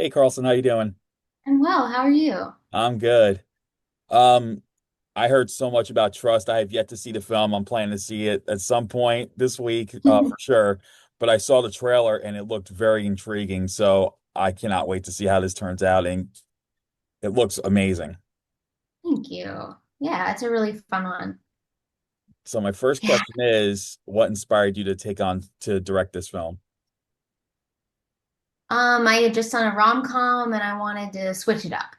Hey Carlson, how you doing? I'm well. How are you? I'm good. Um, I heard so much about Trust. I have yet to see the film. I'm planning to see it at some point this week, for sure. But I saw the trailer and it looked very intriguing. So I cannot wait to see how this turns out. And it looks amazing. Thank you. Yeah, it's a really fun one. So my first Yeah. question is, what inspired you to take on to direct this film? I had just done a rom-com and I wanted to switch it up.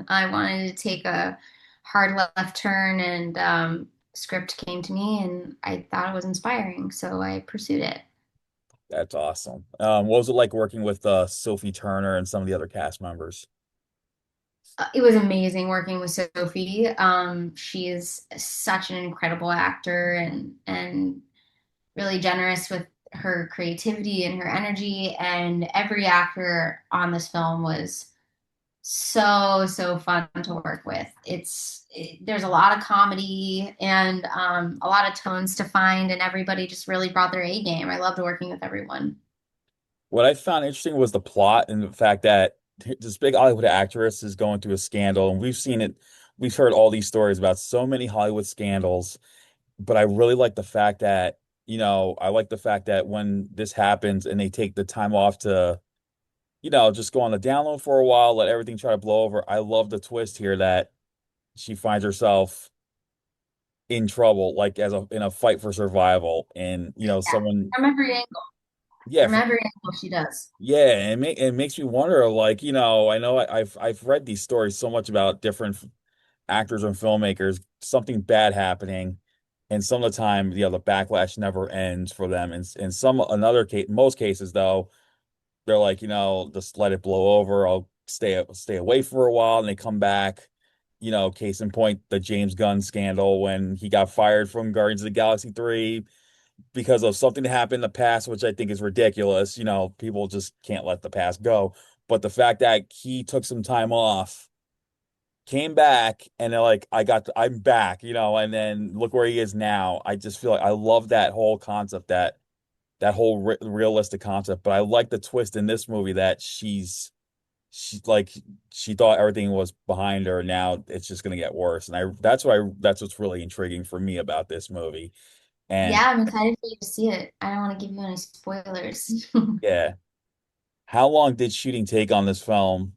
I wanted to take a hard left turn and script came to me and I thought it was inspiring, so I pursued it. That's awesome. What was it like working with Sophie Turner and some of the other cast members? It was amazing working with Sophie. She is such an incredible actor and really generous with her creativity and her energy. And every actor on this film was so fun to work with. There's a lot of comedy and a lot of tones to find, and everybody just really brought their A game. I loved working with everyone. What I found interesting was the plot and the fact that this big Hollywood actress is going through a scandal, and we've seen it. We've heard all these stories about so many Hollywood scandals, but I really like the fact that, I like the fact that when this happens and they take the time off to, just go on the download for a while, let everything try to blow over. I love the twist here that she finds herself in trouble, like in a fight for survival, and Yeah, someone, from every angle, yeah, from every angle she does. yeah, it makes me wonder, like, I know I've read these stories so much about different actors and filmmakers, something bad happening, and some of the time, the backlash never ends for them. And in some another case, most cases though, they're like, just let it blow over. I'll stay away for a while, and they come back. Case in point, the James Gunn scandal when he got fired from Guardians of the Galaxy 3 because of something that happened in the past, which I think is ridiculous. People just can't let the past go. But the fact that he took some time off, came back, and they're like, I'm back, and then look where he is now. I just feel like I love that whole concept, that whole realistic concept. But I like the twist in this movie that she's like she thought everything was behind her. Now it's just gonna get worse, and that's what's really intriguing for me about this movie. And Yeah, I'm excited for you to see it. I don't want to give you any spoilers. yeah. How long did shooting take on this film,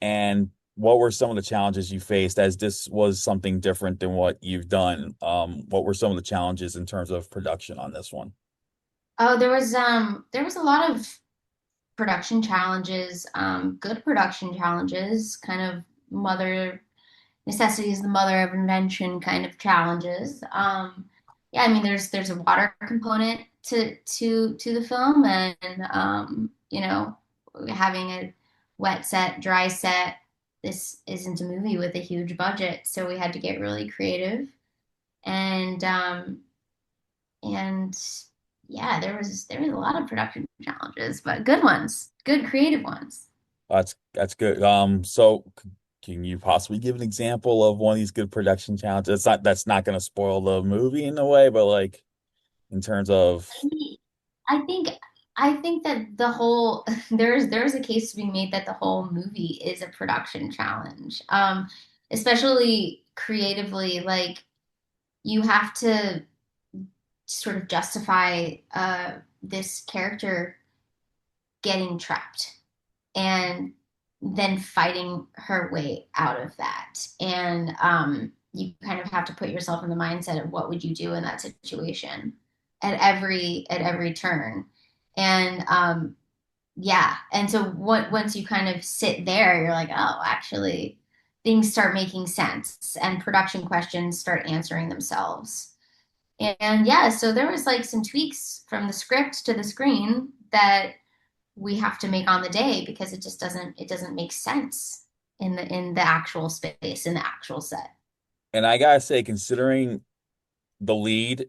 and what were some of the challenges you faced as this was something different than what you've done? What were some of the challenges in terms of production on this one? Oh, there was a lot of production challenges, good production challenges, kind of mother necessity is the mother of invention kind of challenges. Yeah, I mean, there's a water component to the film, and having a wet set, dry set. This isn't a movie with a huge budget, so we had to get really creative, and and yeah, there was a lot of production challenges, but good ones, good creative ones. That's good. So can you possibly give an example of one of these good production challenges? That's not going to spoil the movie in a way, but like in terms of, I think I think that the whole there's a case to be made that the whole movie is a production challenge. Especially creatively, like you have to sort of justify this character getting trapped and then fighting her way out of that. And you kind of have to put yourself in the mindset of what would you do in that situation at every turn. And yeah, and so once you kind of sit there, you're like, oh, actually, things start making sense, and production questions start answering themselves. And yeah, so there was like some tweaks from the script to the screen that we have to make on the day because it doesn't make sense in the actual space in the actual set. and I gotta say, considering the lead,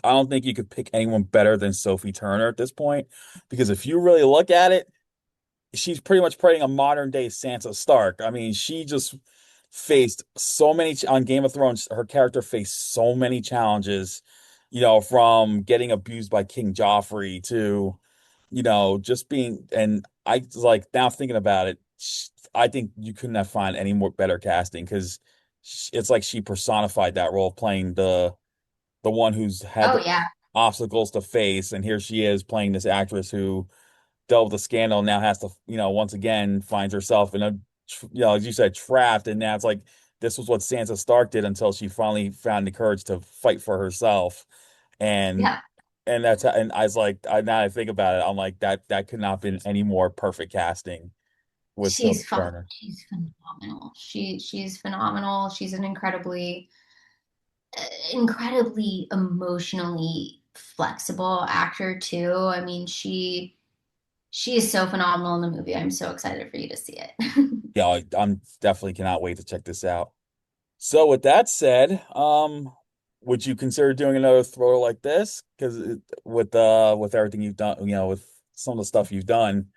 I don't think you could pick anyone better than Sophie Turner at this point, because if you really look at it, she's pretty much playing a modern day Sansa Stark. I mean, she just faced so many on Game of Thrones. Her character faced so many challenges, from getting abused by King Joffrey to, just being, and I like now thinking about it, I think you couldn't have found any more better casting because it's like she personified that role, playing the one who's had Oh the yeah, obstacles to face, and here she is playing this actress who dealt with a scandal, now has to, once again finds herself in a, as you said, trapped, and now it's like this was what Sansa Stark did until she finally found the courage to fight for herself, and yeah. and I was like, now that I think about it, I'm like that could not have been any more perfect casting with Sophie Turner. She's phenomenal. She's phenomenal. She's an incredibly emotionally flexible actor too. I mean, she is so phenomenal in the movie. I'm so excited for you to see it. Yeah, I'm definitely cannot wait to check this out. So with that said, would you consider doing another thriller like this? Because with everything you've done, with some of the stuff you've done,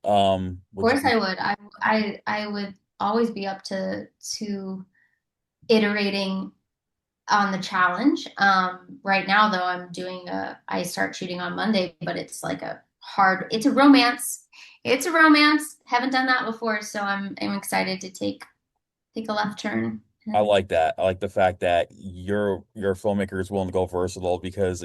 Of would you course be? I would. I would always be up to iterating on the challenge. Right now though, I start shooting on Monday, but it's a romance. It's a romance. Haven't done that before, so I'm excited to take a left turn. I like that. I like the fact that your filmmaker is willing to go versatile because,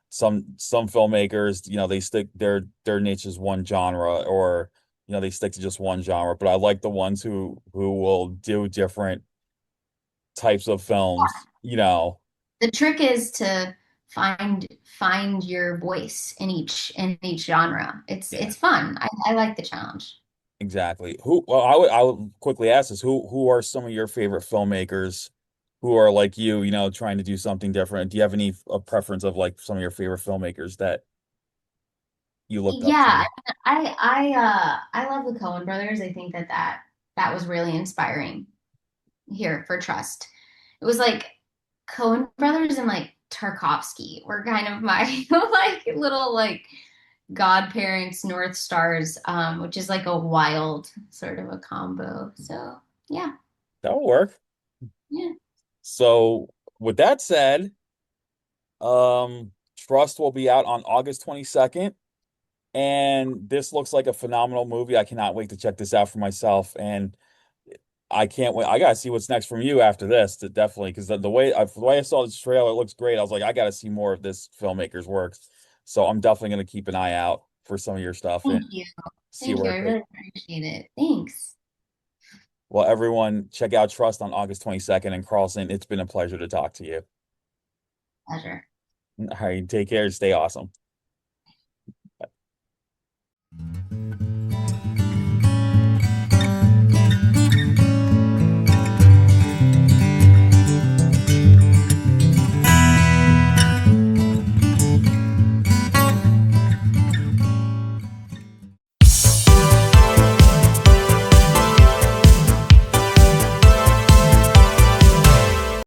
some filmmakers, they stick their niche is one genre, or, they stick to just one genre. But I like the ones who will do different types of films, The trick is to find your voice in each genre. Yeah, It's fun. I like the challenge. exactly. Well, I would quickly ask this, who are some of your favorite filmmakers who are like you, trying to do something different? Do you have any preference of like some of your favorite filmmakers that you looked up Yeah, to? I love the Coen brothers. I think that was really inspiring here for Trust. It was like Coen brothers and like Tarkovsky were kind of my like little like godparents, North Stars, which is like a wild sort of a combo. So yeah, That'll work. yeah. So with that said, Trust will be out on August 22nd. And this looks like a phenomenal movie. I cannot wait to check this out for myself. And I can't wait. I gotta see what's next from you after this, definitely, because the way I saw this trailer, it looks great. I was like, I gotta see more of this filmmaker's work. So I'm definitely gonna keep an eye out for some of your stuff and Thank you. see Thank where you. it I goes. really appreciate it. Thanks. Well, everyone, check out Trust on August 22nd. And Carlson, it's been a pleasure to talk to you. Pleasure. All right, take care. Stay awesome.